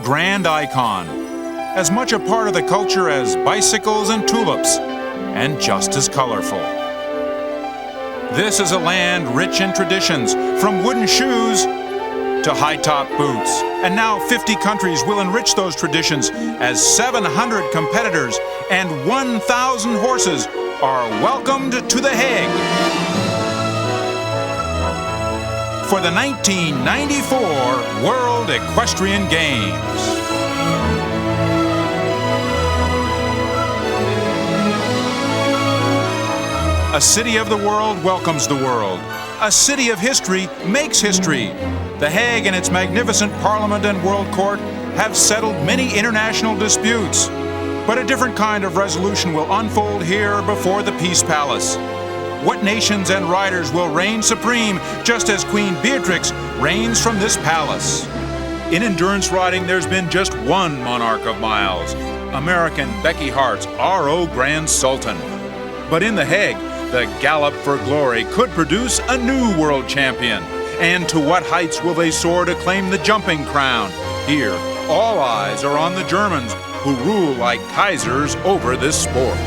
Grand icon, as much a part of the culture as bicycles and tulips, and just as colorful. This is a land rich in traditions, from wooden shoes to high-top boots. And now 50 countries will enrich those traditions as 700 competitors and 1,000 horses are welcomed to The Hague for the 1994 World Equestrian Games. A city of the world welcomes the world. A city of history makes history. The Hague and its magnificent Parliament and World Court have settled many international disputes. But a different kind of resolution will unfold here before the Peace Palace. What nations and riders will reign supreme, just as Queen Beatrix reigns from this palace? In endurance riding, there's been just one monarch of miles, American Becky Hart's RO Grand Sultan. But in The Hague, the gallop for glory could produce a new world champion. And to what heights will they soar to claim the jumping crown? Here, all eyes are on the Germans, who rule like Kaisers over this sport.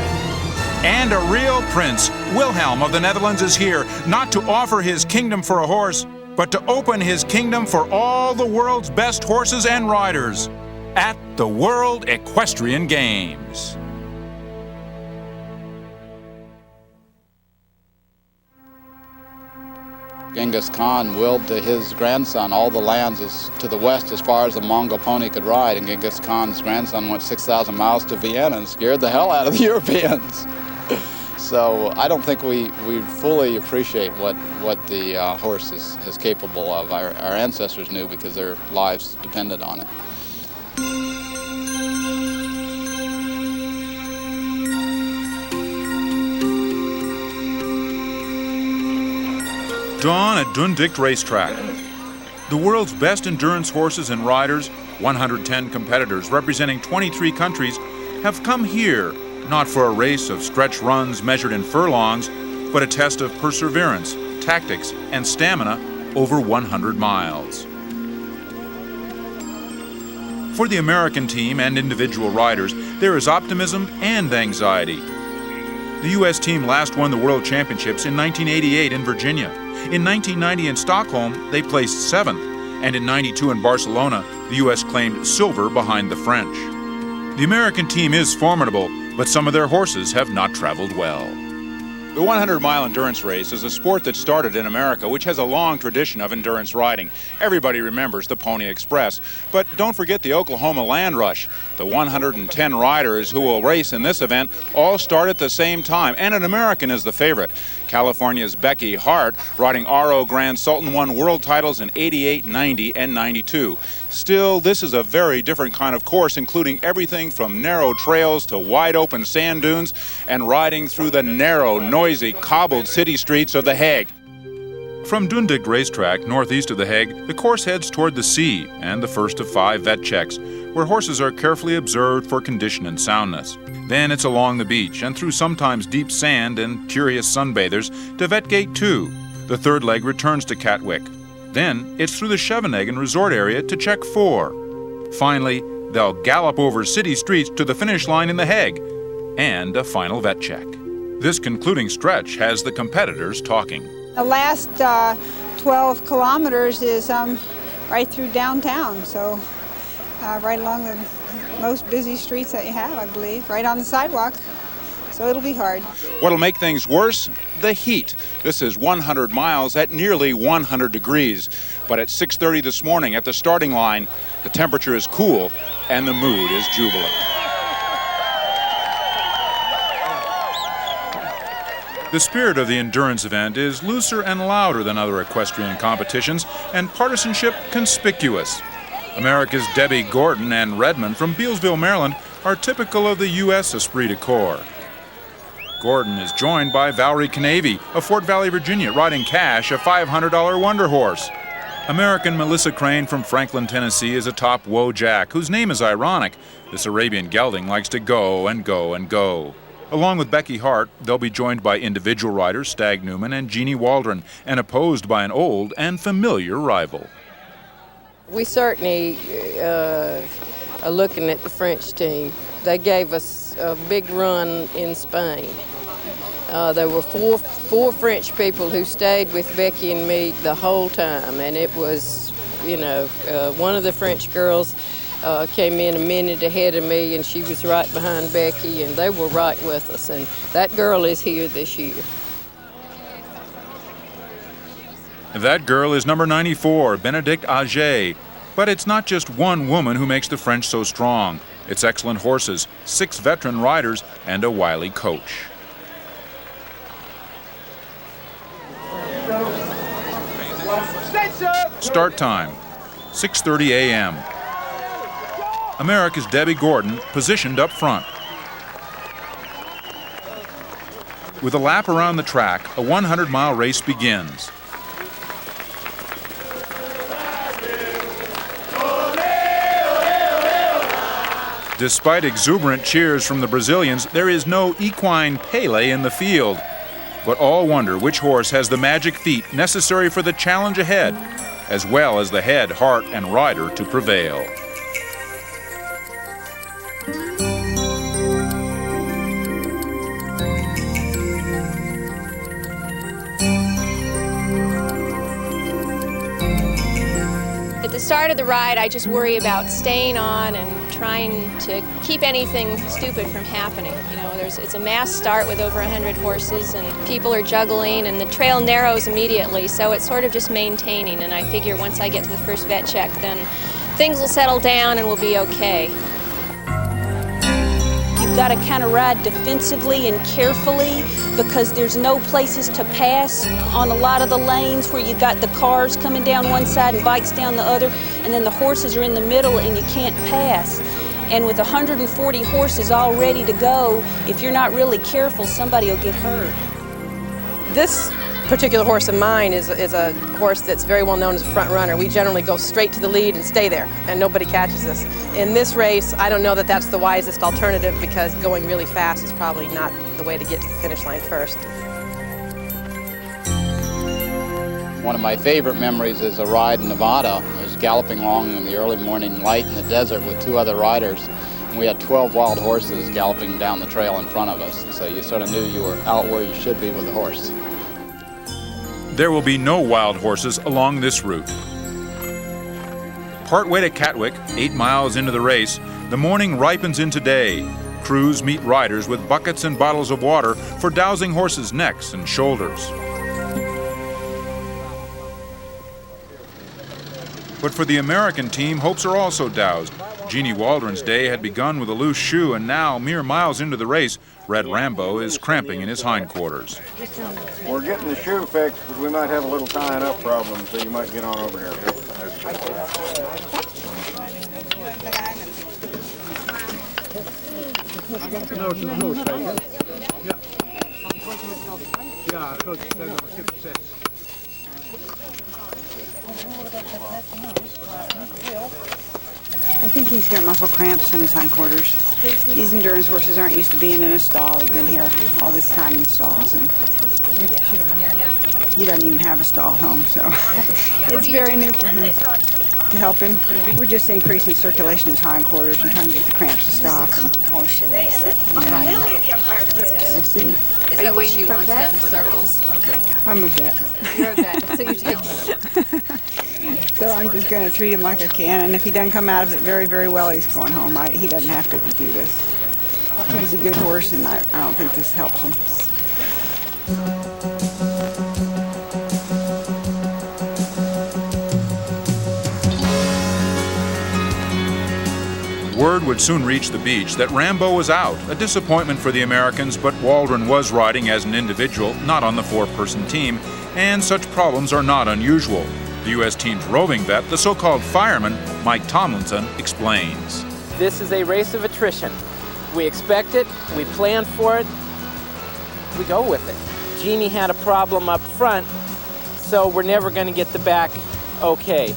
And a real prince, Wilhelm of the Netherlands, is here, not to offer his kingdom for a horse, but to open his kingdom for all the world's best horses and riders at the World Equestrian Games. Genghis Khan willed to his grandson all the lands to the west as far as the Mongol pony could ride, and Genghis Khan's grandson went 6,000 miles to Vienna and scared the hell out of the Europeans. So I don't think we fully appreciate what the horse is capable of. Our ancestors knew because their lives depended on it. Dawn at Dundalk Racetrack. The world's best endurance horses and riders, 110 competitors representing 23 countries, have come here, not for a race of stretch runs measured in furlongs, but a test of perseverance, tactics, and stamina over 100 miles. For the American team and individual riders, there is optimism and anxiety. The U.S. team last won the World Championships in 1988 in Virginia. In 1990 in Stockholm, they placed 7th, and in '92 in Barcelona, the U.S. claimed silver behind the French. The American team is formidable, but some of their horses have not traveled well. The 100-mile endurance race is a sport that started in America, which has a long tradition of endurance riding. Everybody remembers the Pony Express, but don't forget the Oklahoma Land Rush. The 110 riders who will race in this event all start at the same time, and an American is the favorite. California's Becky Hart, riding RO Grand Sultan, won world titles in '88, '90, and '92. Still, this is a very different kind of course, including everything from narrow trails to wide open sand dunes and riding through the narrow, noisy, cobbled city streets of The Hague. From Dundalk Racetrack, northeast of The Hague, the course heads toward the sea and the first of 5 vet checks, where horses are carefully observed for condition and soundness. Then it's along the beach and through sometimes deep sand and curious sunbathers to Vet Gate 2. The third leg returns to Katwijk. Then it's through the Scheveningen resort area to check 4. Finally, they'll gallop over city streets to the finish line in The Hague and a final vet check. This concluding stretch has the competitors talking. The last 12 kilometers is right through downtown, so right along the most busy streets that you have, I believe, right on the sidewalk. So it'll be hard. What'll make things worse? The heat. This is 100 miles at nearly 100 degrees. But at 6:30 this morning at the starting line, the temperature is cool and the mood is jubilant. The spirit of the endurance event is looser and louder than other equestrian competitions, and partisanship conspicuous. America's Debbie Gordon and Redmond from Bealsville, Maryland, are typical of the U.S. esprit de corps. Gordon is joined by Valerie Canavy of Fort Valley, Virginia, riding Cash, a $500 wonder horse. American Melissa Crane from Franklin, Tennessee, is atop Wojak, whose name is ironic. This Arabian gelding likes to go and go and go. Along with Becky Hart, they'll be joined by individual riders Stag Newman and Jeannie Waldron, and opposed by an old and familiar rival. We certainly are looking at the French team. They gave us a big run in Spain. There were four French people who stayed with Becky and me the whole time, and it was, you know, one of the French girls came in a minute ahead of me, and she was right behind Becky, and they were right with us, and that girl is here this year. That girl is number 94, Bénédicte Auger. But it's not just one woman who makes the French so strong. It's excellent horses, 6 veteran riders, and a wily coach. Start time, 6:30 a.m. America's Debbie Gordon positioned up front. With a lap around the track, a 100-mile race begins. Despite exuberant cheers from the Brazilians, there is no equine Pele in the field. But all wonder which horse has the magic feet necessary for the challenge ahead, as well as the head, heart, and rider to prevail. At the start of the ride, I just worry about staying on and trying to keep anything stupid from happening. You know, it's a mass start with over 100 horses, and people are juggling, and the trail narrows immediately, so it's sort of just maintaining, and I figure once I get to the first vet check, then things will settle down and we'll be okay. You've got to kind of ride defensively and carefully because there's no places to pass on a lot of the lanes where you got the cars coming down one side and bikes down the other, and then the horses are in the middle and you can't pass. And with 140 horses all ready to go, if you're not really careful, somebody will get hurt. This particular horse of mine is a horse that's very well known as a front runner. We generally go straight to the lead and stay there, and nobody catches us. In this race, I don't know that that's the wisest alternative because going really fast is probably not the way to get to the finish line first. One of my favorite memories is a ride in Nevada. I was galloping along in the early morning light in the desert with 2 other riders. And we had 12 wild horses galloping down the trail in front of us. So you sort of knew you were out where you should be with the horse. There will be no wild horses along this route. Partway to Catwick, 8 miles into the race, the morning ripens into day. Crews meet riders with buckets and bottles of water for dousing horses' necks and shoulders. But for the American team, hopes are also doused. Jeannie Waldron's day had begun with a loose shoe, and now, mere miles into the race, Red Rambo is cramping in his hindquarters. We're getting the shoe fixed, but we might have a little tying up problem, so you might get on over here. I think he's got muscle cramps in his hindquarters. These endurance horses aren't used to being in a stall. They've been here all this time in stalls, and he doesn't even have a stall home, so it's very new for him. To help him, we're just increasing circulation in his hindquarters and trying to get the cramps to stop. We'll see. Are you waiting for vet? Circles? Okay. I'm a vet. You're a vet, so you take So I'm just going to treat him like I can, and if he doesn't come out of it very, very well, he's going home. He doesn't have to do this. He's a good horse, and I don't think this helps him. Word would soon reach the beach that Rambo was out, a disappointment for the Americans, but Waldron was riding as an individual, not on the 4-person team, and such problems are not unusual. The U.S. team's roving vet, the so-called fireman, Mike Tomlinson, explains. This is a race of attrition. We expect it, we plan for it, we go with it. Jeannie had a problem up front, so we're never going to get the back okay.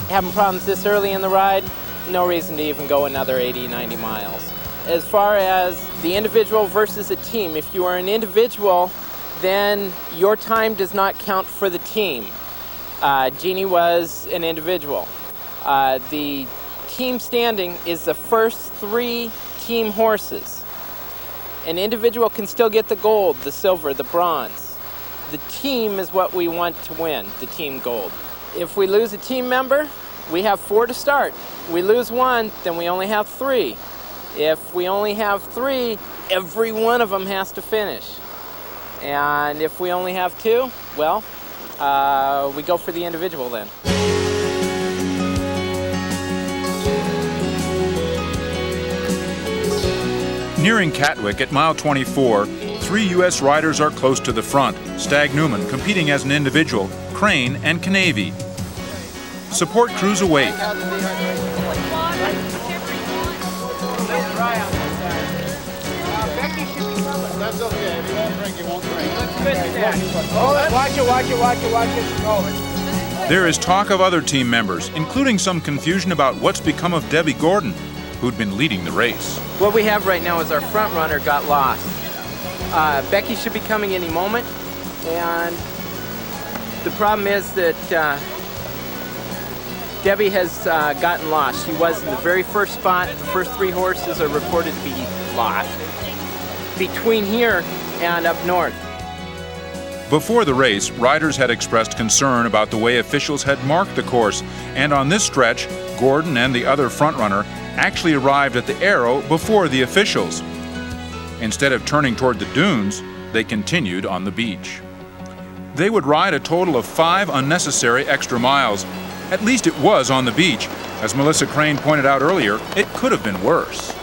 Having problems this early in the ride, no reason to even go another 80, 90 miles. As far as the individual versus a team, if you are an individual, then your time does not count for the team. Jeannie was an individual. The team standing is the first 3 team horses. An individual can still get the gold, the silver, the bronze. The team is what we want to win, the team gold. If we lose a team member, we have 4 to start. We lose 1, then we only have 3. If we only have 3, every one of them has to finish. And if we only have 2, well, we go for the individual then. Nearing Catwick at mile 24, 3 U.S. riders are close to the front. Stag Newman competing as an individual, Crane and Canavy. Support crews await. That's okay. If you won't drink, you won't drink. Watch it. There is talk of other team members, including some confusion about what's become of Debbie Gordon, who'd been leading the race. What we have right now is our front runner got lost. Becky should be coming any moment, and the problem is that Debbie has gotten lost. She was in the very first spot. The first 3 horses are reported to be lost between here and up north. Before the race, riders had expressed concern about the way officials had marked the course, and on this stretch, Gordon and the other frontrunner actually arrived at the arrow before the officials. Instead of turning toward the dunes, they continued on the beach. They would ride a total of 5 unnecessary extra miles. At least it was on the beach. As Melissa Crane pointed out earlier, it could have been worse.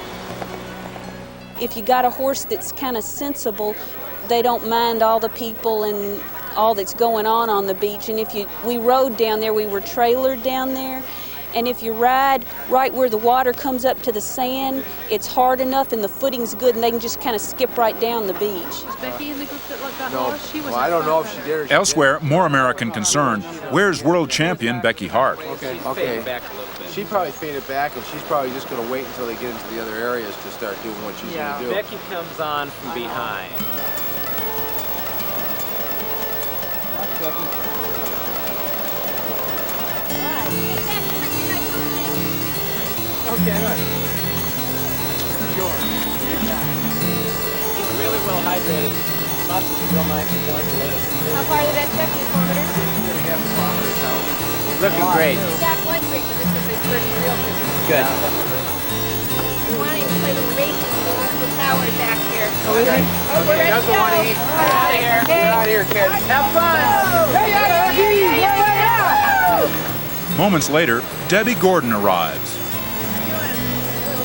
If you got a horse that's kind of sensible, they don't mind all the people and all that's going on the beach. And we rode down there, we were trailered down there. And if you ride right where the water comes up to the sand, it's hard enough and the footing's good and they can just kind of skip right down the beach. Was Becky in the group that got lost? She was. Well, I don't know if she did or she Elsewhere, more American concern. Where's world champion Becky Hart? Okay. Back a little bit. She probably faded back, and she's probably just going to wait until they get into the other areas to start doing what she's going to do. Becky comes on from behind. Becky. Okay. Sure. He's really well hydrated. Lots of real nice and warm bliss. How far did that check kilometers? 2.5 kilometers out. Looking great. That one drink, but this is his first real drink. Good. We're wanting to play little races for power back here. Okay. We're ready to Doesn't want to go. eat. Get out of here. Get out of here, kids. Have fun. Moments later, Debbie Gordon arrives.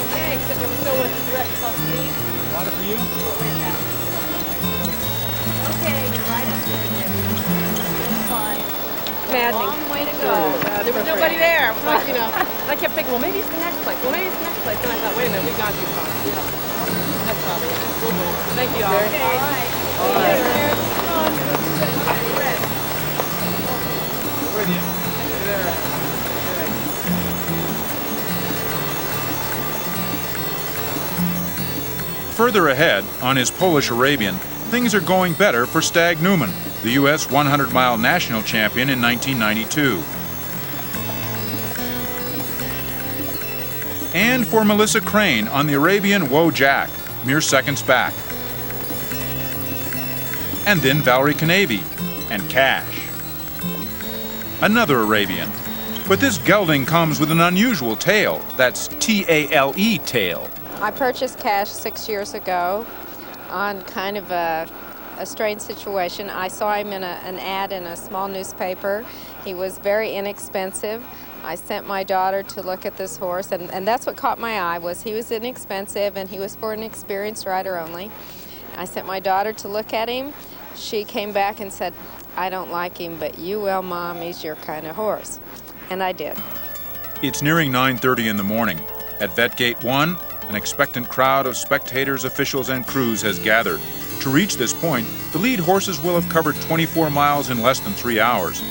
Okay, except there was no one to direct us off speed. Water for you? Okay, you're right up there, Debbie. It's fine. Maddening. Long way to go. There was nobody there. It was like, I kept thinking, well, maybe it's the next place. Well, maybe it's the next place. Then I thought, wait a minute, we've gone too far. That's probably it. We'll go. Thank you all. Okay. All right. All right. Come on. Red. With you. There. Further ahead, on his Polish Arabian, things are going better for Stag Newman, the U.S. 100-mile national champion in 1992. And for Melissa Crane on the Arabian Woe Jack, mere seconds back. And then Valerie Canavy and Cash. Another Arabian. But this gelding comes with an unusual tail. That's T-A-L-E tail. I purchased Cash 6 years ago on kind of a strange situation. I saw him in an ad in a small newspaper. He was very inexpensive. I sent my daughter to look at this horse, and that's what caught my eye, was he was inexpensive and he was for an experienced rider only. I sent my daughter to look at him. She came back and said, I don't like him, but you will, Mom, he's your kind of horse. And I did. It's nearing 9:30 in the morning. At Vet Gate 1, an expectant crowd of spectators, officials, and crews has gathered. To reach this point, the lead horses will have covered 24 miles in less than 3 hours.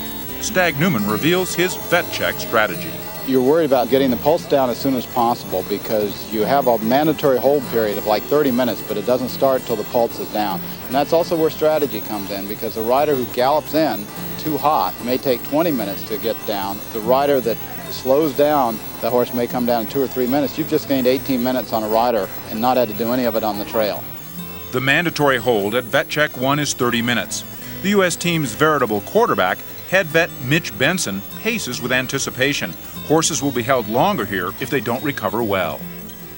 Stag Newman reveals his vet check strategy. You're worried about getting the pulse down as soon as possible because you have a mandatory hold period of like 30 minutes, but it doesn't start till the pulse is down. And that's also where strategy comes in, because a rider who gallops in too hot may take 20 minutes to get down. The rider that slows down, the horse may come down in 2 or 3 minutes. You've just gained 18 minutes on a rider and not had to do any of it on the trail. The mandatory hold at Vet Check 1 is 30 minutes. The U.S. team's veritable quarterback, head vet Mitch Benson, paces with anticipation. Horses will be held longer here if they don't recover well.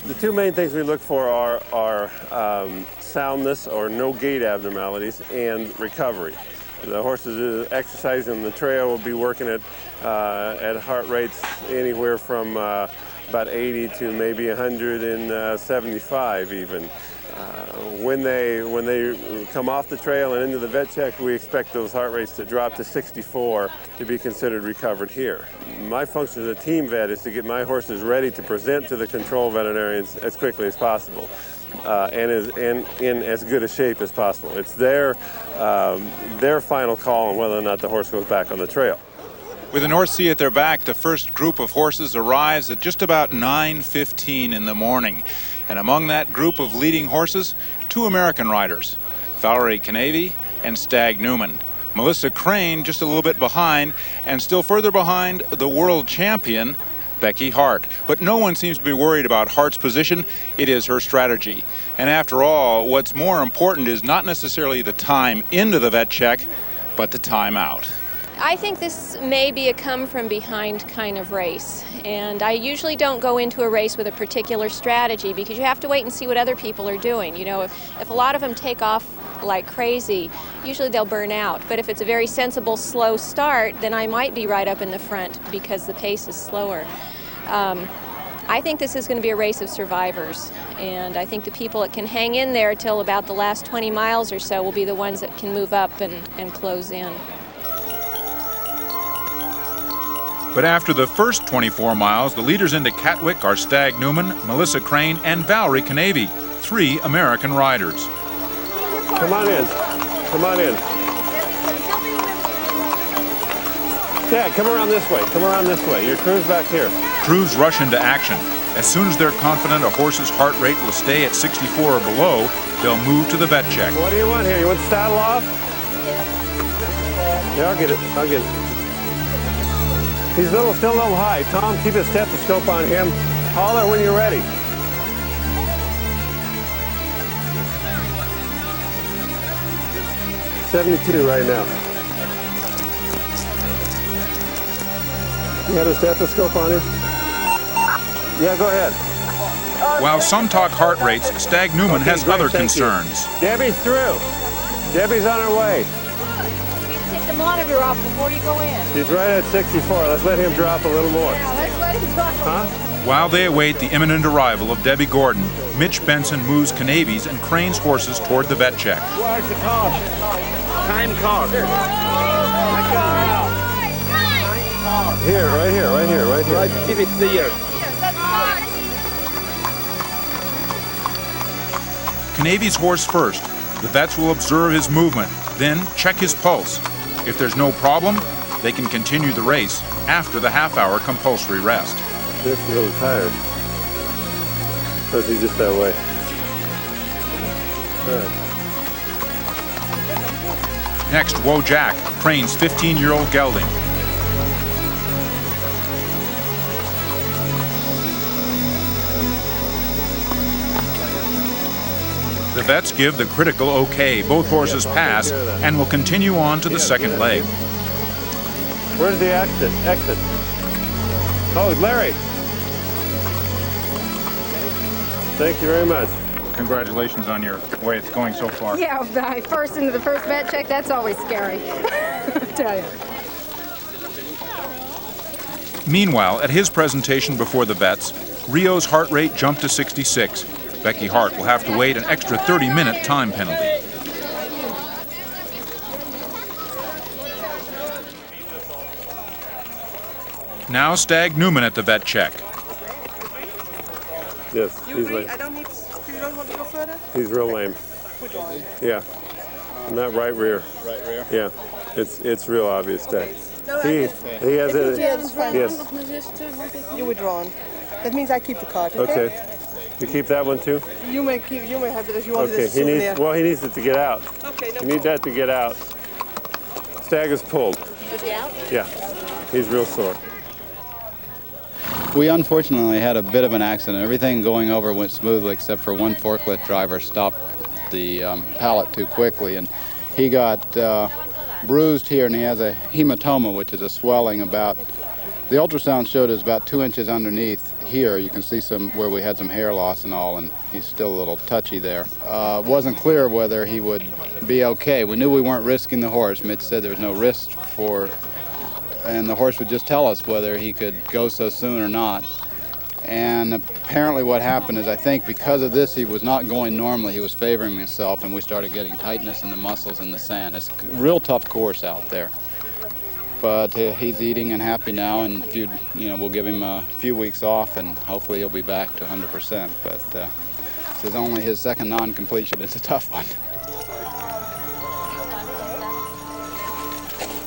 The two main things we look for are soundness or no gait abnormalities and recovery. The horses exercising on the trail will be working at heart rates anywhere from about 80 to maybe 175 even. When they come off the trail and into the vet check, we expect those heart rates to drop to 64 to be considered recovered here. My function as a team vet is to get my horses ready to present to the control veterinarians as quickly as possible and in as good a shape as possible. It's their final call on whether or not the horse goes back on the trail. With the North Sea at their back, the first group of horses arrives at just about 9:15 in the morning. And among that group of leading horses, 2 American riders, Valerie Canavy and Stag Newman. Melissa Crane just a little bit behind, and still further behind, the world champion, Becky Hart. But no one seems to be worried about Hart's position. It is her strategy. And after all, what's more important is not necessarily the time into the vet check, but the time out. I think this may be a come-from-behind kind of race, and I usually don't go into a race with a particular strategy because you have to wait and see what other people are doing. You know, if a lot of them take off like crazy, usually they'll burn out. But if it's a very sensible, slow start, then I might be right up in the front because the pace is slower. I think this is going to be a race of survivors, and I think the people that can hang in there till about the last 20 miles or so will be the ones that can move up and close in. But after the first 24 miles, the leaders into Catwick are Stag Newman, Melissa Crane, and Valerie Canavy, 3 American riders. Come on in. Come on in. Dad, come around this way. Come around this way. Your crew's back here. Crews rush into action. As soon as they're confident a horse's heart rate will stay at 64 or below, they'll move to the vet check. What do you want here? You want the saddle off? Yeah, I'll get it. I'll get it. He's still a little high. Tom, keep a stethoscope on him. Holler when you're ready. $72 right now. You got a stethoscope on him? Yeah, go ahead. While some talk heart rates, Stag Newman has great, other thank concerns. you. Debbie's through. Debbie's on her way. Take the monitor off before you go in. He's right at 64. Let's let him drop a little more. Yeah, let's let him drop. Huh? While they await the imminent arrival of Debbie Gordon, Mitch Benson moves Canavy's and Crane's horses toward the vet check. Where's the car? Time car. Here, right here, right here, right here. Right, give it there. Canavy's horse first. The vets will observe his movement, then check his pulse. If there's no problem, they can continue the race after the half-hour compulsory rest. Just a little tired. Or is he just that way? All right. Next, Whoa Jack, Crane's 15-year-old gelding. The vets give the critical okay. Both horses pass and will continue on to the second leg. Where's the exit? Oh, Larry. Thank you very much. Congratulations on your way it's going so far. Yeah, first into the first vet check, that's always scary. I tell you. Meanwhile, at his presentation before the vets, Rio's heart rate jumped to 66. Becky Hart will have to wait an extra 30-minute time penalty. Now Stag Newman at the vet check. Yes, he's lame. You don't want to go further? He's real lame. Which one? Yeah, not right rear. Right rear? Yeah, it's real obvious, Stag. He has a, yes. You're withdrawn. That means I keep the card, okay? Okay. You keep that one too? You may have it as you want it Okay, as a souvenir. he needs it to get out. Okay, no You need that to get out. Stag is pulled. Is he out? Yeah, he's real sore. We unfortunately had a bit of an accident. Everything going over went smoothly except for one forklift driver stopped the pallet too quickly, and he got bruised here, and he has a hematoma, which is a swelling about, the ultrasound showed it was about 2 inches underneath here. You can see some where we had some hair loss and all, and he's still a little touchy there. It wasn't clear whether he would be okay. We knew we weren't risking the horse. Mitch said there was no risk and the horse would just tell us whether he could go so soon or not. And apparently what happened is, I think because of this, he was not going normally. He was favoring himself, and we started getting tightness in the muscles in the sand. It's a real tough course out there. But he's eating and happy now, and we'll give him a few weeks off, and hopefully he'll be back to 100%. But this is only his second non-completion. It's a tough one.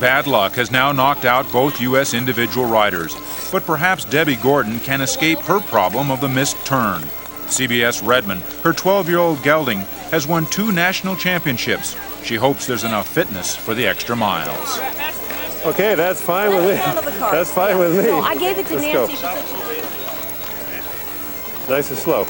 Bad luck has now knocked out both U.S. individual riders, but perhaps Debbie Gordon can escape her problem of the missed turn. CBS Redmond, her 12-year-old gelding, has won 2 national championships. She hopes there's enough fitness for the extra miles. Okay, that's fine with me. That's fine with me. No, I gave it to Nancy. Nice and slow.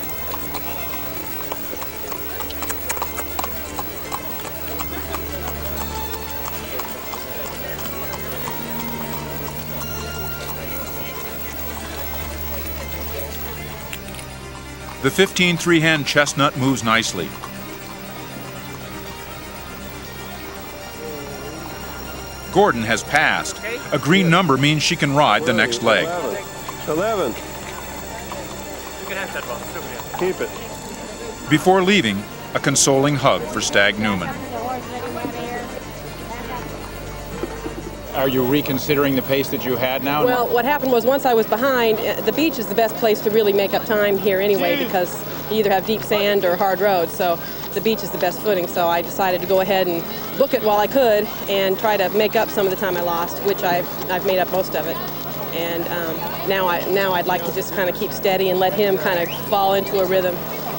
The 15 three-hand chestnut moves nicely. Gordon has passed. A green number means she can ride the next leg. 11. Keep it. Before leaving, a consoling hug for Stag Newman. Are you reconsidering the pace that you had now? Well, what happened was once I was behind, the beach is the best place to really make up time here anyway, because you either have deep sand or hard roads, so the beach is the best footing. So I decided to go ahead and book it while I could and try to make up some of the time I lost, which I've made up most of it. And now I'd like to just kind of keep steady and let him kind of fall into a rhythm.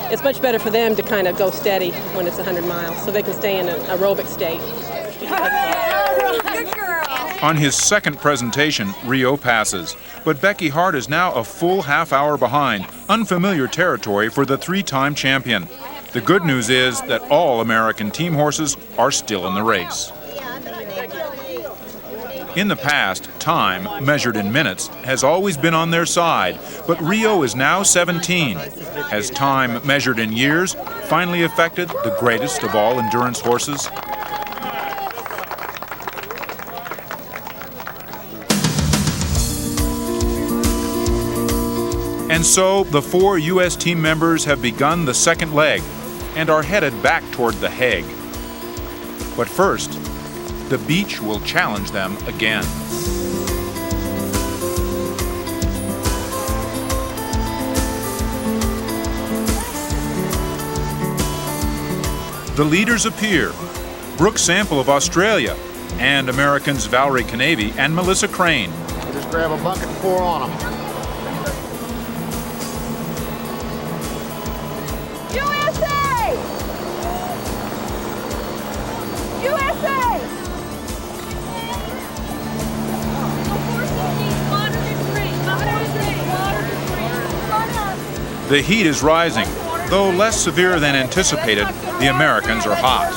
It's much better for them to kind of go steady when it's 100 miles, so they can stay in an aerobic state. Good girl. On his second presentation, Rio passes, but Becky Hart is now a full half hour behind, unfamiliar territory for the 3-time champion. The good news is that all American team horses are still in the race. In the past, time, measured in minutes, has always been on their side, but Rio is now 17. Has time, measured in years, finally affected the greatest of all endurance horses? And so, the 4 U.S. team members have begun the second leg and are headed back toward the Hague. But first, the beach will challenge them again. The leaders appear: Brooke Sample of Australia, and Americans Valerie Canavy and Melissa Crane. Just grab a bucket and pour on them. The heat is rising. Though less severe than anticipated, the Americans are hot.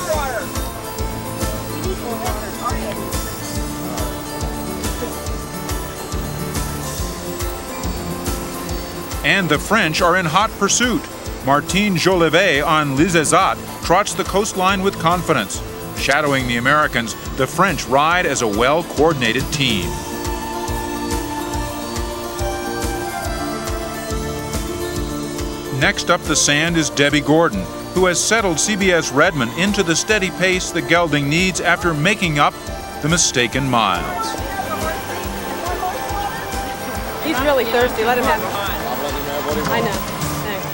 And the French are in hot pursuit. Martine Jolivet on Lizazat trots the coastline with confidence. Shadowing the Americans, the French ride as a well-coordinated team. Next up the sand is Debbie Gordon, who has settled CBS Redmond into the steady pace the gelding needs after making up the mistaken miles. He's really thirsty. Let him have it. I know. Thanks.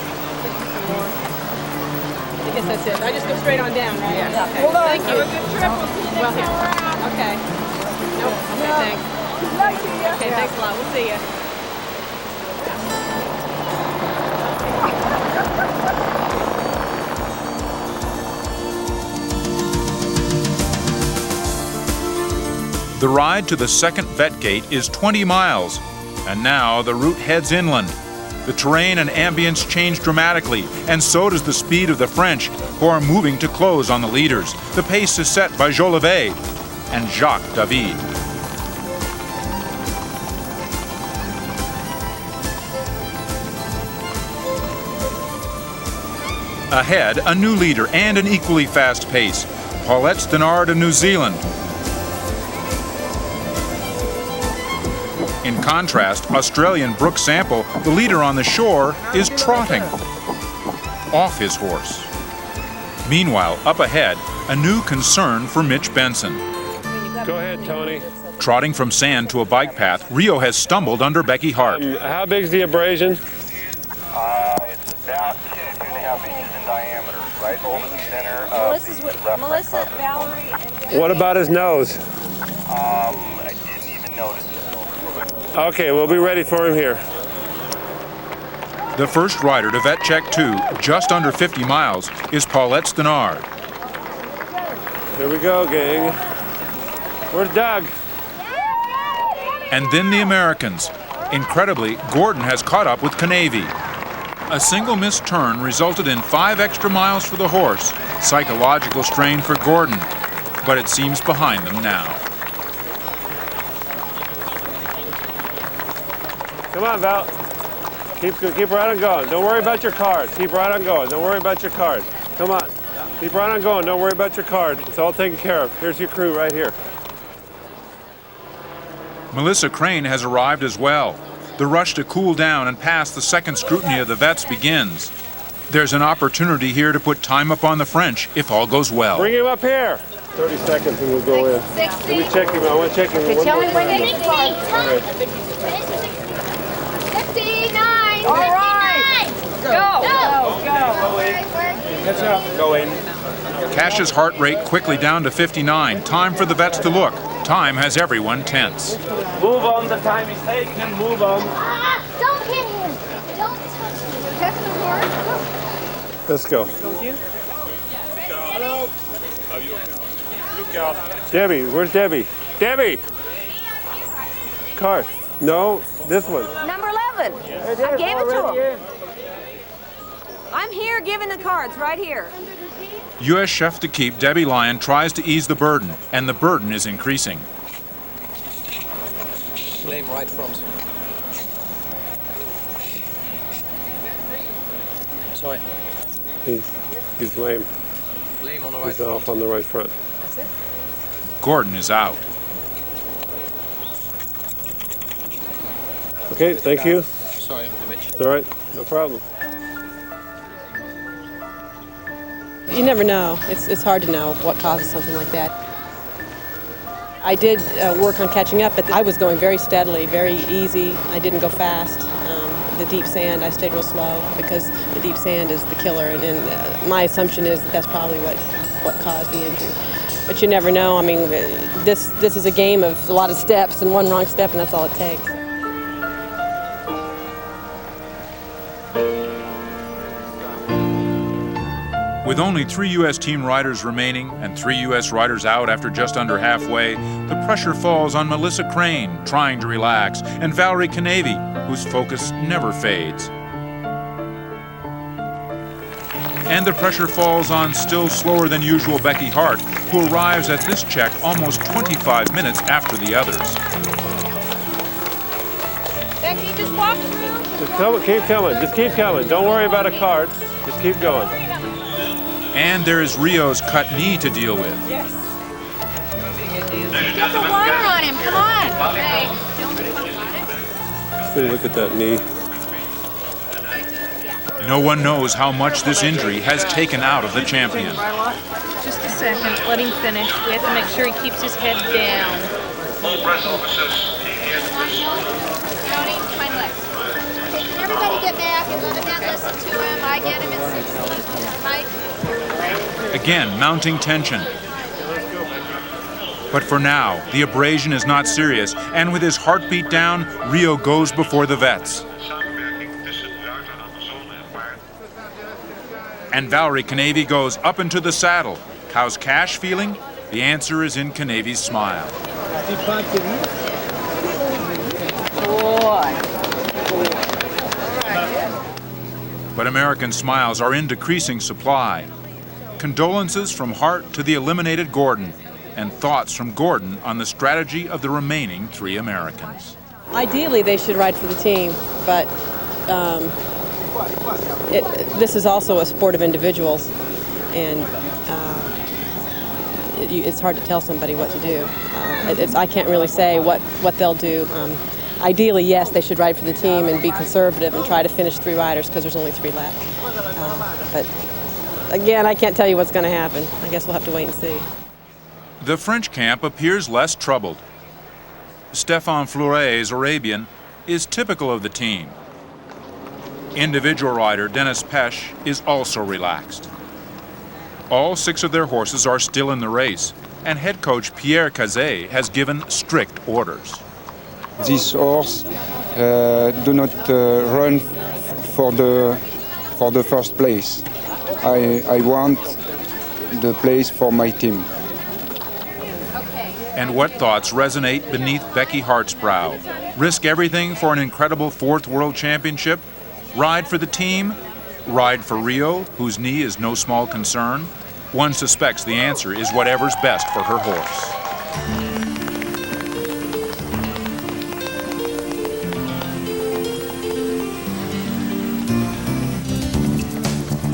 I guess that's it. I just go straight on down, right? Yeah. Okay. Thank you. Have a good trip. Well, here. Okay. Nope. Okay, thanks. Okay, thanks a lot. We'll see you. The ride to the second vet gate is 20 miles, And now the route heads inland. The terrain and ambience change dramatically, and so does the speed of the French, who are moving to close on the leaders. The pace is set by Jolivet and Jacques David. Ahead, a new leader and an equally fast pace. Paulette Stenard of New Zealand. In contrast, Australian Brooke Sample, the leader on the shore, is trotting off his horse. Meanwhile, up ahead, a new concern for Mitch Benson. Go ahead, Tony. Trotting from sand to a bike path, Rio has stumbled under Becky Hart. How big's the abrasion? It's about 2.5 inches in diameter, right over the center of Melissa, Valerie, and What about his nose? I didn't even notice. Okay, we'll be ready for him here. The first rider to vet check 2, just under 50 miles, is Paulette Stenard. Here we go, gang. Where's Doug? And then the Americans. Incredibly, Gordon has caught up with Canavy. A single missed turn resulted in 5 extra miles for the horse. Psychological strain for Gordon, but it seems behind them now. Come on, Val. Keep right on going. Don't worry about your card. Keep right on going. Don't worry about your card. Come on. Keep right on going. Don't worry about your card. It's all taken care of. Here's your crew right here. Melissa Crane has arrived as well. The rush to cool down and pass the second scrutiny of the vets begins. There's an opportunity here to put time up on the French if all goes well. Bring him up here. 30 seconds and we'll go in. 60. Let me check him. I want to check him. Okay, tell me when you get far. All right. 59. All right. Go. Heads up. Go in. Cash's heart rate quickly down to 59. Time for the vets to look. Time has everyone tense. Move on, the time is taken, move on. Don't hit him. Don't touch him. That's the horse. Let's go. Hello. Look out. Debbie, where's Debbie? Debbie! Car. No, this one. Number 11. I gave it to him. I'm here giving the cards, right here. U.S. chef de keep Debbie Lyon tries to ease the burden, and the burden is increasing. Blame right front. Sorry. He's lame. Blame on the right He's front. off on the right front. That's it. Gordon is out. Okay, thank you. Sorry, Mitch. It's all right, no problem. You never know. It's hard to know what causes something like that. I did work on catching up, but I was going very steadily, very easy. I didn't go fast. The deep sand, I stayed real slow because the deep sand is the killer, and my assumption is that's probably what caused the injury. But you never know. I mean, this is a game of a lot of steps, and one wrong step, and that's all it takes. With only 3 U.S. team riders remaining and 3 U.S. riders out after just under halfway, the pressure falls on Melissa Crane, trying to relax, and Valerie Canavy, whose focus never fades. And the pressure falls on still slower than usual Becky Hart, who arrives at this check almost 25 minutes after the others. Becky, just walk through. Keep coming. Just keep coming. Don't worry about a cart. Just keep going. And there is Rio's cut knee to deal with. Yes. Put the water on him. Come on. Hey, look at that knee. No one knows how much this injury has taken out of the champion. Just a second, let him finish. We have to make sure he keeps his head down. Tony, hind legs. Okay, can everybody get back and let him not listen to him? I get him at 60. Mike? Again, mounting tension. But for now, the abrasion is not serious, and with his heartbeat down, Rio goes before the vets. And Valerie Canavy goes up into the saddle. How's Cash feeling? The answer is in Canavy's smile. Oh, boy. But American smiles are in decreasing supply. Condolences from Hart to the eliminated Gordon, and thoughts from Gordon on the strategy of the remaining 3 Americans. Ideally, they should ride for the team, but this is also a sport of individuals, and it's hard to tell somebody what to do. I can't really say what they'll do. Ideally, yes, they should ride for the team and be conservative and try to finish 3 riders because there's only 3 left. But again, I can't tell you what's going to happen. I guess we'll have to wait and see. The French camp appears less troubled. Stéphane Fleuret's Arabian is typical of the team. Individual rider Dennis Pesch is also relaxed. All 6 of their horses are still in the race, and head coach Pierre Cazet has given strict orders. This horse do not run for the first place. I want the place for my team. And what thoughts resonate beneath Becky Hart's brow? Risk everything for an incredible 4th World Championship? Ride for the team? Ride for Rio, whose knee is no small concern? One suspects the answer is whatever's best for her horse.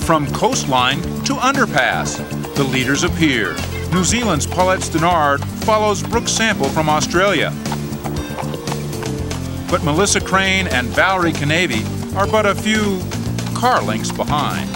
From coastline to underpass, the leaders appear. New Zealand's Paulette Stenard follows Brooke Sample from Australia. But Melissa Crane and Valerie Canavy are but a few car lengths behind.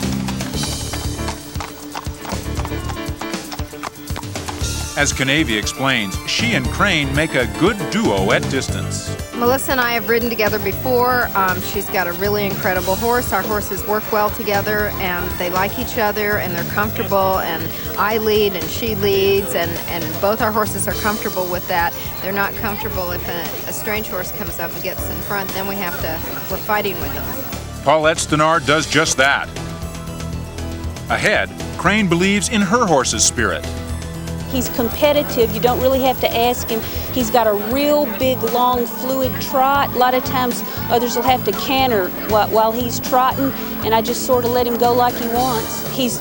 As Canavy explains, she and Crane make a good duo at distance. Melissa and I have ridden together before. She's got a really incredible horse. Our horses work well together, and they like each other, and they're comfortable, and I lead and she leads, and both our horses are comfortable with that. They're not comfortable if a strange horse comes up and gets in front, then we're fighting with them. Paulette Stenard does just that. Ahead, Crane believes in her horse's spirit. He's competitive. You don't really have to ask him. He's got a real big, long, fluid trot. A lot of times others will have to canter while he's trotting, and I just sort of let him go like he wants. He's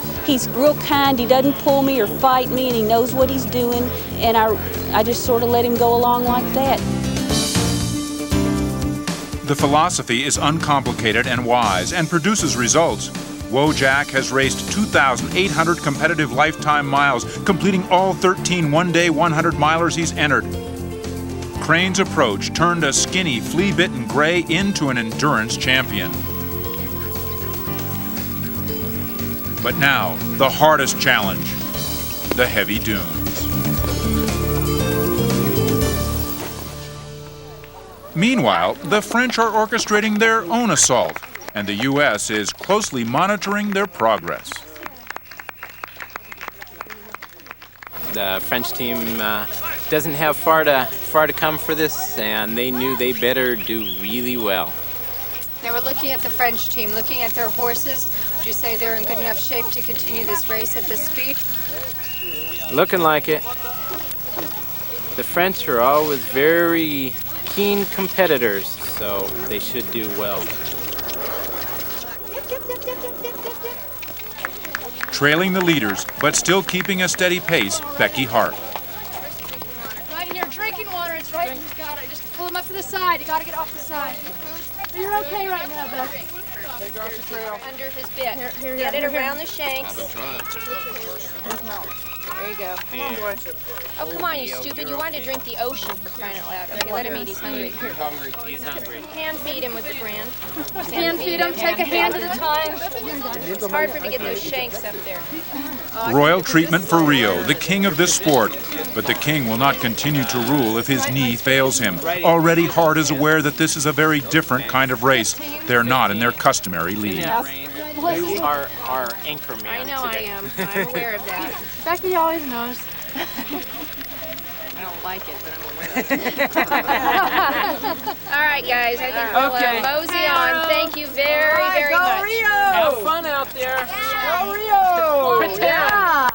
real kind. He doesn't pull me or fight me, and he knows what he's doing, and I just sort of let him go along like that. The philosophy is uncomplicated and wise and produces results. Wojak has raced 2,800 competitive lifetime miles, completing all 13 one-day 100-milers he's entered. Crane's approach turned a skinny, flea-bitten gray into an endurance champion. But now, the hardest challenge, the heavy dunes. Meanwhile, the French are orchestrating their own assault, and the U.S. is closely monitoring their progress. The French team doesn't have far to come for this, and they knew they better do really well. Now we're looking at the French team, looking at their horses. Would you say they're in good enough shape to continue this race at this speed? Looking like it. The French are always very keen competitors, so they should do well. Trailing the leaders, but still keeping a steady pace, Becky Hart. Right here, drinking water. It's right. You got it. Just pull him up to the side. You got to get off the side. You're okay right now, Beth. Take her off the trail. Under his bit. Get it around the shanks. I've been trying. There you go. Come on, boy. Oh, come on, you stupid. You wanted to drink the ocean for crying out loud. Okay, let him eat. He's hungry. He's hungry. He's hungry. Hand feed him with the brand. Hand feed him. Take a hand at a time. It's hard for him to get those shanks up there. Royal treatment for Rio, the king of this sport. But the king will not continue to rule if his knee fails him. Already Hart is aware that this is a very different kind of race. They're not in their customary lead. You are our anchor man. I know today. I am. I'm aware of that. Becky always knows. I don't like it, but I'm aware of it. All right, guys. I think we'll mosey on. Thank you very, very much. Go Rio! Have fun out there. Yeah. Go Rio! Yeah.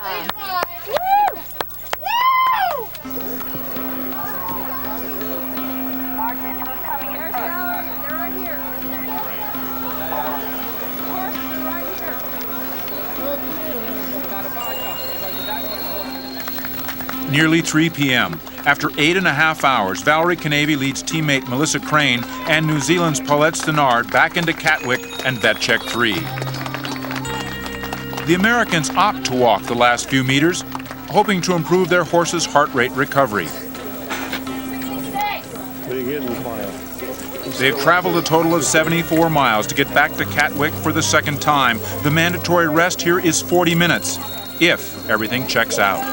Martin, who's coming in first? Nearly 3 p.m. After 8.5 hours, Valerie Canavy leads teammate Melissa Crane and New Zealand's Paulette Stenard back into Catwick and vet check 3. The Americans opt to walk the last few meters, hoping to improve their horses' heart rate recovery. What are you getting? They've traveled a total of 74 miles to get back to Catwick for the second time. The mandatory rest here is 40 minutes, if everything checks out.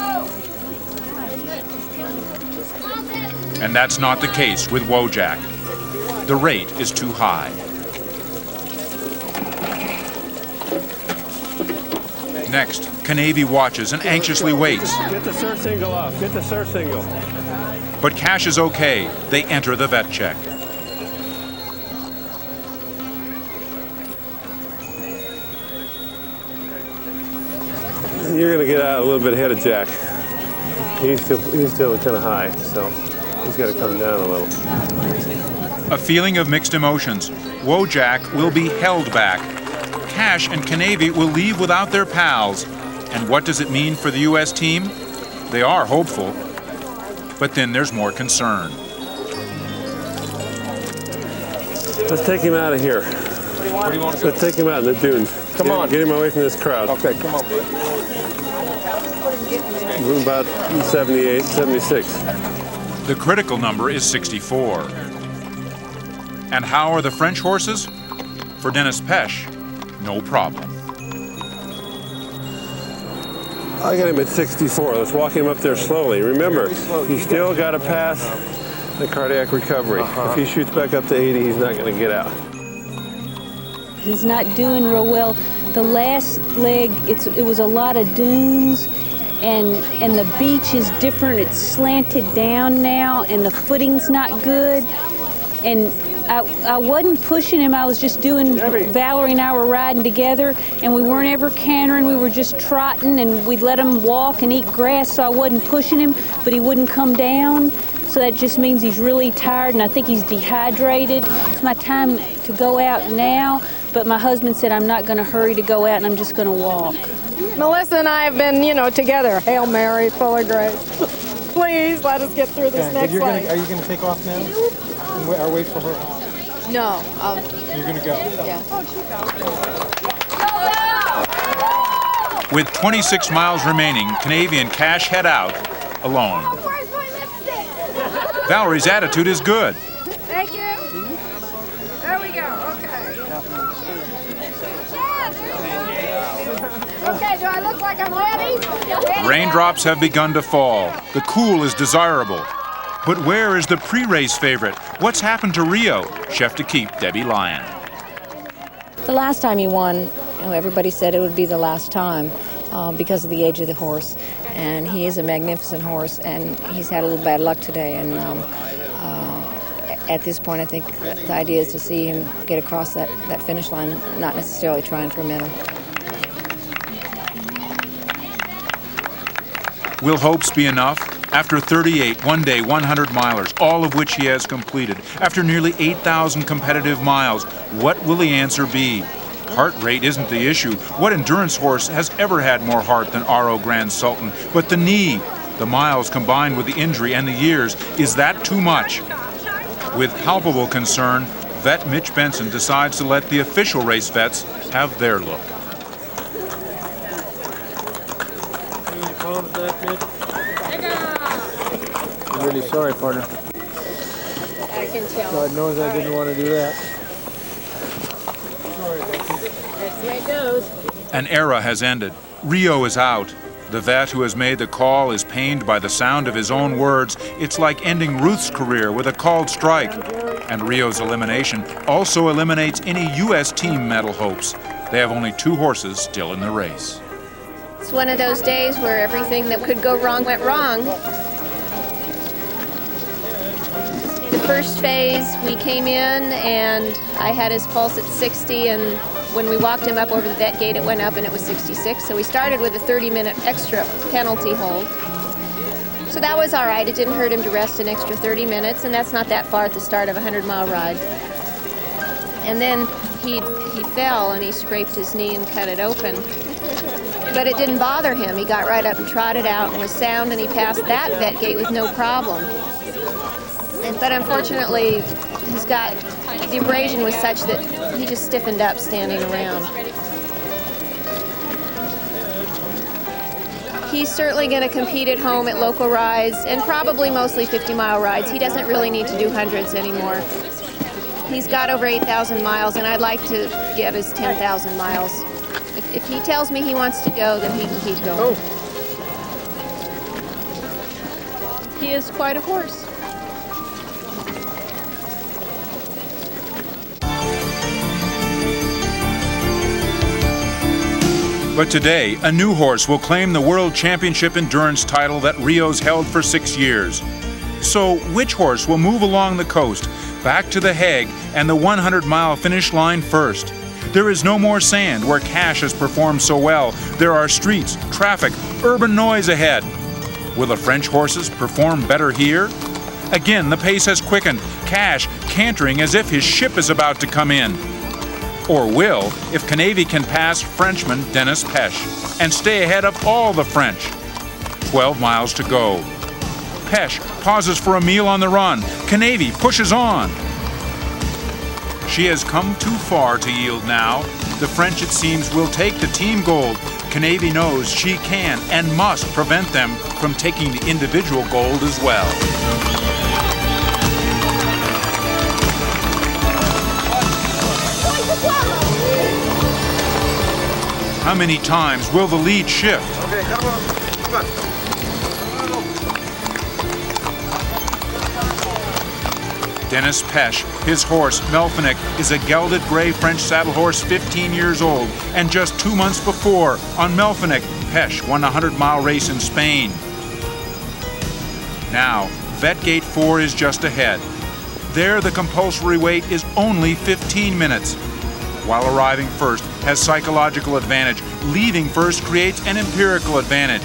And that's not the case with Wojak. The rate is too high. Next, Canavy watches and anxiously waits. Get the surcingle off. Get the surcingle. But Cash is okay. They enter the vet check. You're going to get out a little bit ahead of Jack. He's still kind of high, so he's got to come down a little. A feeling of mixed emotions. Wojak will be held back. Cash and Canavy will leave without their pals. And what does it mean for the U.S. team? They are hopeful, but then there's more concern. Let's take him out of here. Where do you want to go? Let's take him out in the dunes. Come on. Get him away from this crowd. Okay, come on. We're about 78, 76. The critical number is 64. And how are the French horses? For Dennis Pesch, no problem. I got him at 64. Let's walk him up there slowly. Remember, he's still got to pass the cardiac recovery. If he shoots back up to 80, he's not going to get out. He's not doing real well. The last leg, it was a lot of dunes, and the beach is different. It's slanted down now, and the footing's not good. And I wasn't pushing him. I was just doing, Valerie and I were riding together, and we weren't ever cantering. We were just trotting, and we'd let him walk and eat grass, so I wasn't pushing him, but he wouldn't come down. So that just means he's really tired, and I think he's dehydrated. It's my time to go out now, but my husband said I'm not going to hurry to go out, and I'm just going to walk. Melissa and I have been, together. Hail Mary, full of grace. Please let us get through this next leg. Are you going to take off now? Or wait for her? No. You're going to go? Yeah. With 26 miles remaining, Canavy and Cash head out alone. Valerie's attitude is good. Thank you. There we go. Okay. Okay, do I look like I'm ready? Raindrops have begun to fall. The cool is desirable. But where is the pre-race favorite? What's happened to Rio? Chef de Keep, Debbie Lyon. The last time he won, everybody said it would be the last time because of the age of the horse. And he is a magnificent horse, and he's had a little bad luck today. And at this point, I think the idea is to see him get across that finish line, not necessarily trying for a medal. Will hopes be enough? After 38 one-day 100-milers, all of which he has completed, after nearly 8,000 competitive miles, what will the answer be? Heart rate isn't the issue. What endurance horse has ever had more heart than Aro Grand Sultan? But the knee, the miles combined with the injury and the years, is that too much? With palpable concern, vet Mitch Benson decides to let the official race vets have their look. I'm really sorry, partner. I can tell. God knows I didn't want to do that. That's the way it goes. An era has ended. Rio is out. The vet who has made the call is pained by the sound of his own words. It's like ending Ruth's career with a called strike. And Rio's elimination also eliminates any U.S. team medal hopes. They have only 2 horses still in the race. It's one of those days where everything that could go wrong went wrong. The first phase, we came in and I had his pulse at 60, and when we walked him up over the vet gate, it went up and it was 66. So we started with a 30-minute extra penalty hold. So that was all right. It didn't hurt him to rest an extra 30 minutes, and that's not that far at the start of a 100-mile ride. And then he he fell and he scraped his knee and cut it open. But it didn't bother him. He got right up and trotted out and was sound, and he passed that vet gate with no problem. But unfortunately, the abrasion was such that he just stiffened up standing around. He's certainly going to compete at home at local rides and probably mostly 50-mile rides. He doesn't really need to do hundreds anymore. He's got over 8,000 miles, and I'd like to get his 10,000 miles. If he tells me he wants to go, then he can keep going. He is quite a horse. But today, a new horse will claim the World Championship Endurance title that Rio's held for 6 years. So, which horse will move along the coast, back to the Hague and the 100-mile finish line first? There is no more sand where Cash has performed so well. There are streets, traffic, urban noise ahead. Will the French horses perform better here? Again, the pace has quickened, Cash cantering as if his ship is about to come in. Or will, if Canavy can pass Frenchman Dennis Pesch and stay ahead of all the French. 12 miles to go. Pesch pauses for a meal on the run. Canavy pushes on. She has come too far to yield now. The French, it seems, will take the team gold. Canavy knows she can and must prevent them from taking the individual gold as well. How many times will the lead shift? Okay, come on. Come on. Dennis Pesch, his horse, Melfinic, is a gelded gray French saddle horse 15 years old, and just 2 months before, on Melfinic, Pesch won a 100-mile race in Spain. Now, Vet Gate 4 is just ahead. There, the compulsory wait is only 15 minutes. While arriving first has psychological advantage, leaving first creates an empirical advantage.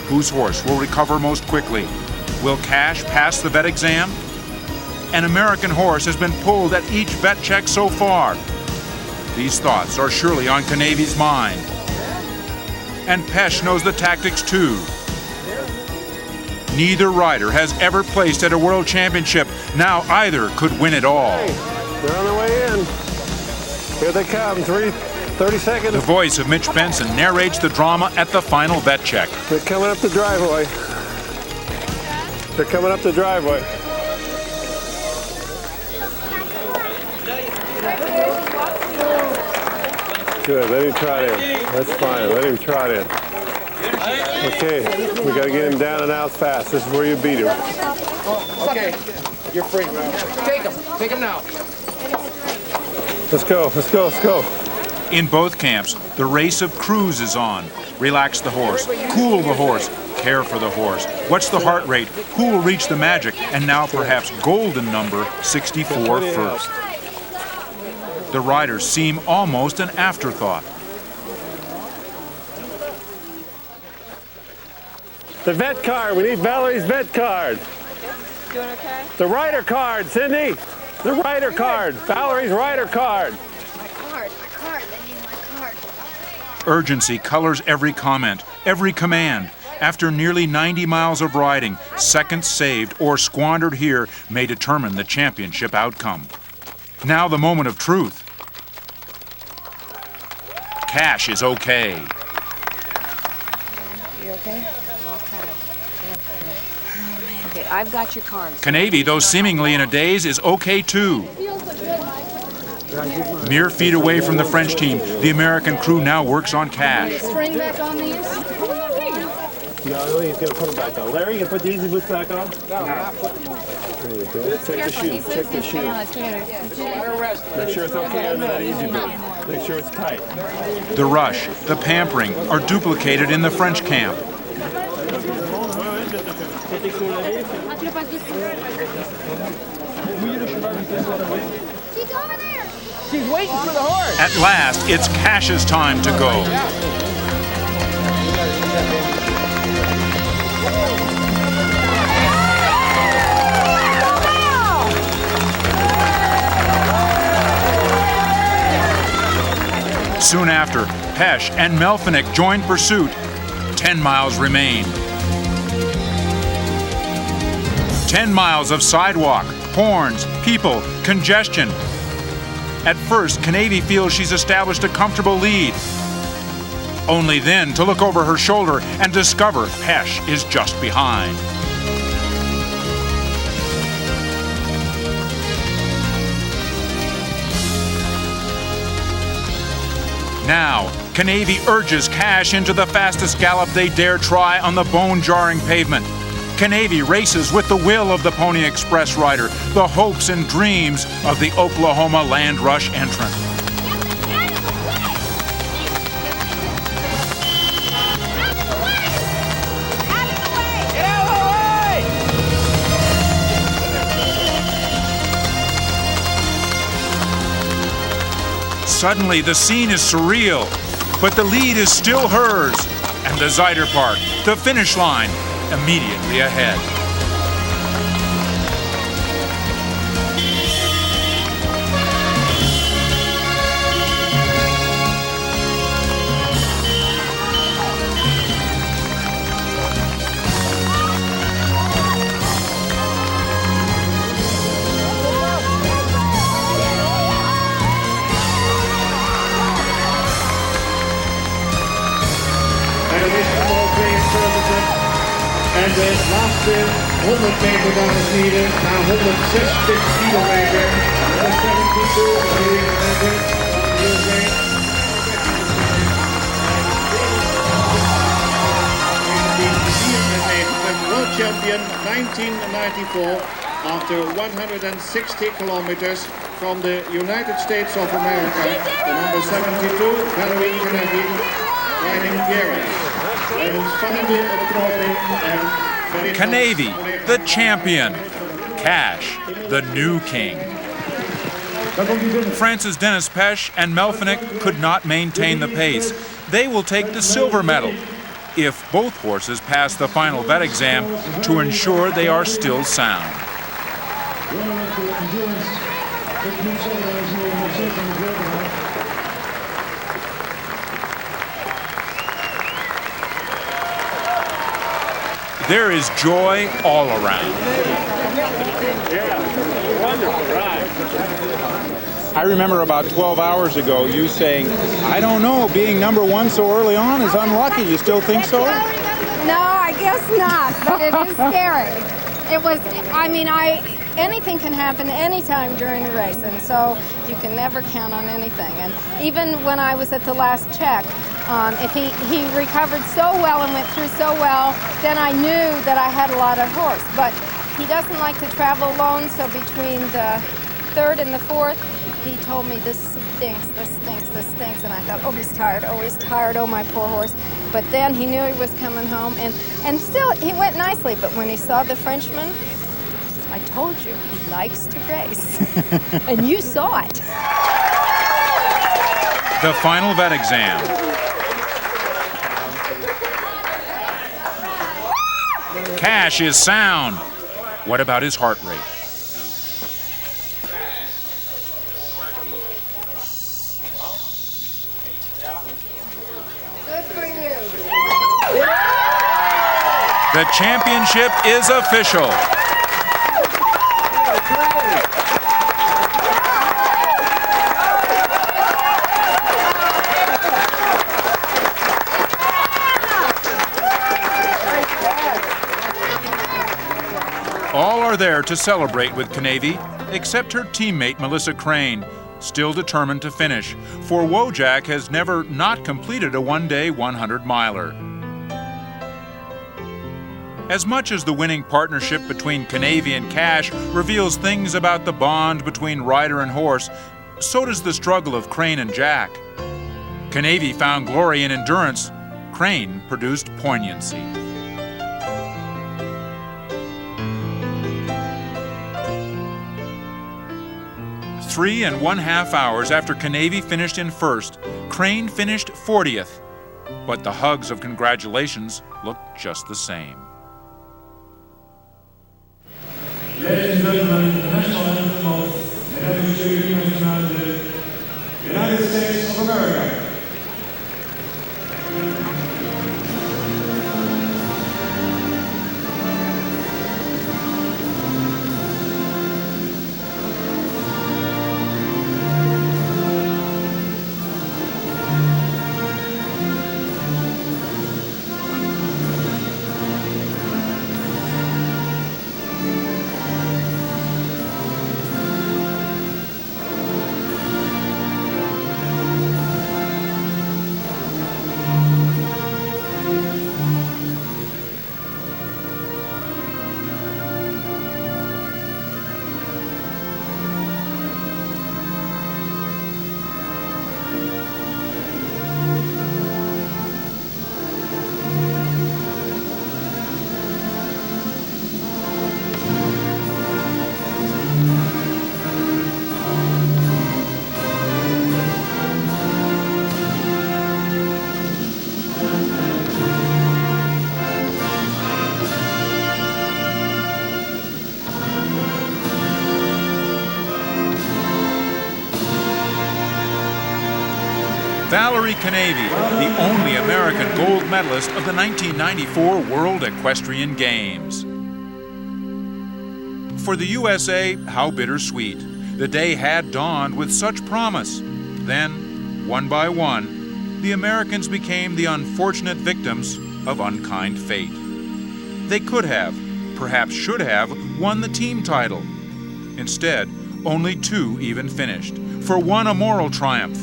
Whose horse will recover most quickly? Will Cash pass the vet exam? An American horse has been pulled at each vet check so far. These thoughts are surely on Canavy's mind. And Pesch knows the tactics too. Neither rider has ever placed at a world championship. Now either could win it all. Hey, they're on their way in. Here they come, 30 seconds. The voice of Mitch Benson narrates the drama at the final vet check. They're coming up the driveway. They're coming up the driveway. Good, let him trot in. That's fine, let him trot in. Okay, we gotta get him down and out fast. This is where you beat him. Okay, you're free. Take him now. Let's go, let's go, let's go. In both camps, the race of cruise is on. Relax the horse, cool the horse, care for the horse. What's the heart rate? Who will reach the magic? And now perhaps golden number 64 first. The riders seem almost an afterthought. The vet card, we need Valerie's vet card. Doing okay? The rider card, Cindy. The rider card, Valerie's rider card. My card, they need my card. Urgency colors every comment, every command. After nearly 90 miles of riding, seconds saved or squandered here may determine the championship outcome. Now the moment of truth. Cash is okay. You okay? Okay, I've got your card. Canavy, though seemingly in a daze, is okay too. Mere feet away from the French team, the American crew now works on Cash. String back on these? No, he's going to put them back on. Larry, you can put the easy boots back on? No, not putting them back. There you go. Check the shoe. Check the shoe. Make sure it's okay under that easy boot. Make sure it's tight. The rush, the pampering are duplicated in the French camp. She's waiting for the horse. At last, it's Cash's time to go. Soon after, Pesch and Melfinick joined pursuit. 10 miles remain. 10 miles of sidewalk, horns, people, congestion. At first, Canavy feels she's established a comfortable lead. Only then to look over her shoulder and discover Pesch is just behind. Now, Canavy urges Cash into the fastest gallop they dare try on the bone-jarring pavement. Canavy races with the will of the Pony Express rider, the hopes and dreams of the Oklahoma Land Rush entrant. Suddenly, the scene is surreal, but the lead is still hers, and the Zyder Park, the finish line, immediately ahead. En de laatste 100 meter, dames en heren, na 160 kilometer. De 1994 world champion 1994 after 160 kilometers from the United States of America. The number 72, Valerie Canavy, riding Gary. Canavy, the champion. Cash, the new king. France's Dennis Pesch and Melfinick could not maintain the pace. They will take the silver medal if both horses pass the final vet exam to ensure they are still sound. There is joy all around. Wonderful ride. I remember about 12 hours ago you saying, I don't know, being number one so early on is unlucky. You still think so? No, I guess not, but it is scary. It was, anything can happen anytime during a race, and so you can never count on anything. And even when I was at the last check, if he recovered so well and went through so well, then I knew that I had a lot of horse. But he doesn't like to travel alone, so between the third and the fourth, he told me, this stinks, this stinks, this stinks. And I thought, oh, he's tired, oh, my poor horse. But then he knew he was coming home, and still, he went nicely. But when he saw the Frenchman, I told you, he likes to race. And you saw it. The final vet exam. Cash is sound. What about his heart rate? Good for you. The championship is official. All are there to celebrate with Canavy, except her teammate Melissa Crane, still determined to finish, for Wojak has never not completed a one-day 100-miler. As much as the winning partnership between Canavy and Cash reveals things about the bond between rider and horse, so does the struggle of Crane and Jack. Canavy found glory in endurance. Crane produced poignancy. 3.5 hours after Canavy finished in first, Crane finished 40th. But the hugs of congratulations looked just the same. Ladies and gentlemen, the national anthem of the United States of America. Valerie Canavy, the only American gold medalist of the 1994 World Equestrian Games. For the USA, how bittersweet. The day had dawned with such promise. Then, one by one, the Americans became the unfortunate victims of unkind fate. They could have, perhaps should have, won the team title. Instead, only 2 even finished. For one, a moral triumph.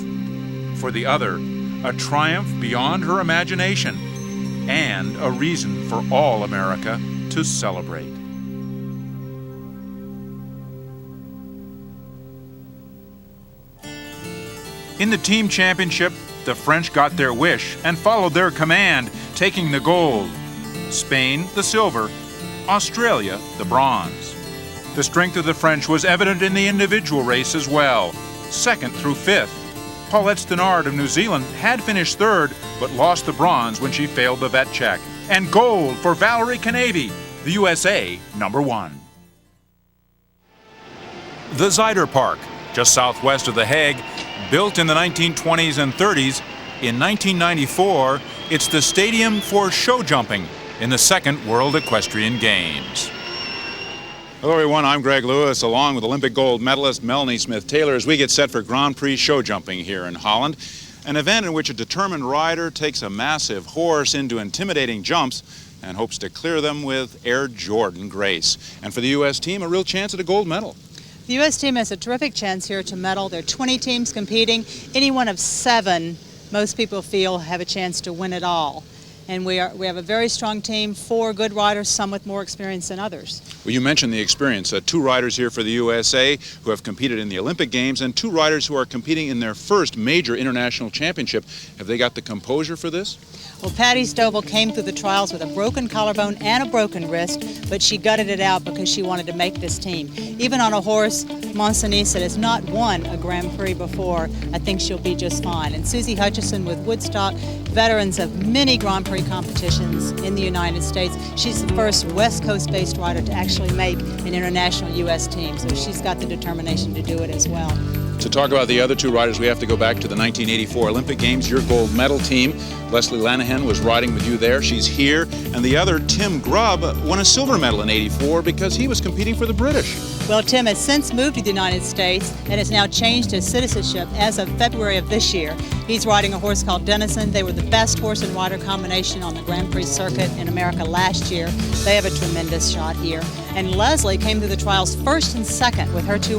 For the other, a triumph beyond her imagination, and a reason for all America to celebrate. In the team championship, the French got their wish and followed their command, taking the gold. Spain, the silver. Australia, the bronze. The strength of the French was evident in the individual race as well, 2nd through 5th. Paulette Stenard of New Zealand had finished 3rd, but lost the bronze when she failed the vet check. And gold for Valerie Canavy, the USA #1. The Zuider Park, just southwest of The Hague, built in the 1920s and 30s, in 1994, it's the stadium for show jumping in the 2nd World Equestrian Games. Hello everyone, I'm Greg Lewis, along with Olympic gold medalist Melanie Smith-Taylor, as we get set for Grand Prix show jumping here in Holland, an event in which a determined rider takes a massive horse into intimidating jumps and hopes to clear them with Air Jordan grace. And for the U.S. team, a real chance at a gold medal. The U.S. team has a terrific chance here to medal. There are 20 teams competing. Any one of 7, most people feel, have a chance to win it all. And we have a very strong team, 4 good riders, some with more experience than others. Well, you mentioned the experience. 2 riders here for the USA who have competed in the Olympic Games, and 2 riders who are competing in their first major international championship. Have they got the composure for this? Well, Patty Stovall came through the trials with a broken collarbone and a broken wrist, but she gutted it out because she wanted to make this team. Even on a horse, Moncenis, that has not won a Grand Prix before, I think she'll be just fine. And Susie Hutchison with Woodstock, veterans of many Grand Prix competitions in the United States. She's the first West Coast-based rider to actually make an international U.S. team, so she's got the determination to do it as well. To talk about the other 2 riders, we have to go back to the 1984 Olympic Games, your gold medal team. Leslie Lanahan was riding with you there. She's here. And the other, Tim Grubb, won a silver medal in '84 because he was competing for the British. Well, Tim has since moved to the United States and has now changed his citizenship as of February of this year. He's riding a horse called Denison. They were the best horse and rider combination on the Grand Prix circuit in America last year. They have a tremendous shot here. And Leslie came through the trials 1st and 2nd with her 2